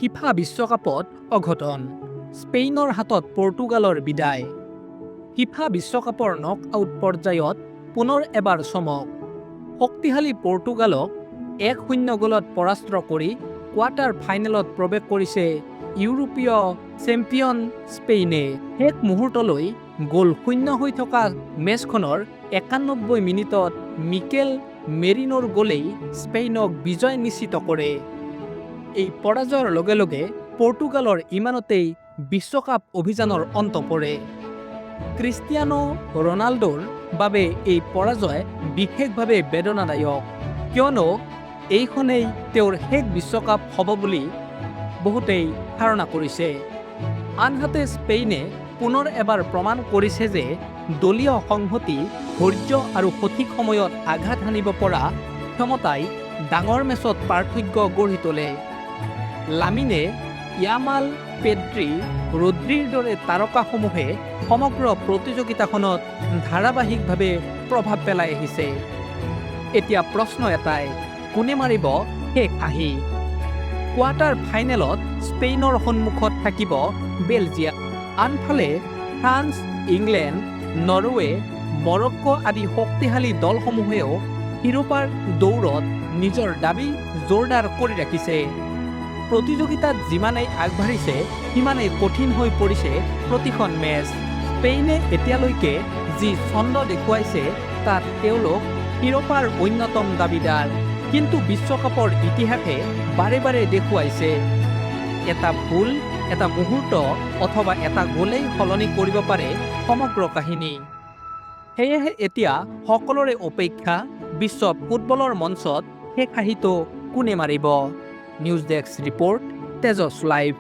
FIFA বিশ্বকাপত অঘটন, স্পেইনৰ হাতত পৰ্তুগালৰ বিদায়। ফিফা বিশ্বকাপৰ নক আউট পৰ্যায়ত পুনৰ এবাৰ চমক। শক্তিশালী পৰ্তুগালক 1-0 গলত পৰাস্ত কৰি কোৱাৰ্টাৰ ফাইনেলত প্ৰৱেশ কৰিছে ইউৰোপীয় চেম্পিয়ন স্পেইনে। শেষ মুহূৰ্তলৈ গ'ল শূন্য হৈ থকা মেচখনৰ 91 মিনিটত মিকেল মেৰিনোৰ গলেই স্পেইনক বিজয় নিশ্চিত কৰে। এই পৰাজয়ৰ লগে লগে পৰ্তুগালৰ ইমানতেই বিশ্বকাপ অভিযানৰ অন্ত পৰে। ক্ৰিষ্টিয়ানো ৰনাল্ডোৰ বাবে এই পৰাজয় বিশেষভাৱে বেদনাদায়ক, কিয়নো এইখনেই তেওঁৰ শেষ বিশ্বকাপ হ'ব বুলি বহুতেই ধাৰণা কৰিছে। আনহাতে স্পেইনে পুনৰ এবাৰ প্ৰমাণ কৰিছে যে দলীয় সংহতি, ধৈৰ্য আৰু সঠিক সময়ত আঘাত হানিব পৰা ক্ষমতাই ডাঙৰ মেচত পাৰ্থক্য গঢ়ি তোলে। লামিনে ইয়ামাল, পেড্ৰি, ৰদ্ৰিৰ দৰে তাৰকাসমূহে সমগ্ৰ প্ৰতিযোগিতাখনত ধাৰাবাহিকভাৱে প্ৰভাৱ পেলাই আহিছে। এতিয়া প্ৰশ্ন এটাই, কোনে মাৰিব শেষ হাঁহি? কোৱাৰ্টাৰ ফাইনেলত স্পেইনৰ সন্মুখত থাকিব বেলজিয়াম। আনফালে ফ্ৰান্স, ইংলেণ্ড, নৰৱে, মৰক্কো আদি শক্তিশালী দলসমূহেও শিৰোপাৰ দৌৰত নিজৰ দাবী জোৰদাৰ কৰি ৰাখিছে। প্ৰতিযোগিতাত যিমানেই আগবাঢ়িছে সিমানেই কঠিন হৈ পৰিছে প্ৰতিখন মেচ। স্পেইনে এতিয়ালৈকে যি ছন্দ দেখুৱাইছে তাত তেওঁলোক শিৰোপাৰ অন্যতম দাবীদাৰ। কিন্তু বিশ্বকাপৰ ইতিহাসে বাৰে বাৰে দেখুৱাইছে এটা ভুল, এটা মুহূৰ্ত অথবা এটা গ'লেই সলনি কৰিব পাৰে সমগ্ৰ কাহিনী। সেয়েহে এতিয়া সকলোৰে অপেক্ষা, বিশ্ব ফুটবলৰ মঞ্চত শেষ হাঁহিটো কোনে মাৰিব? News desk report, Tejas live.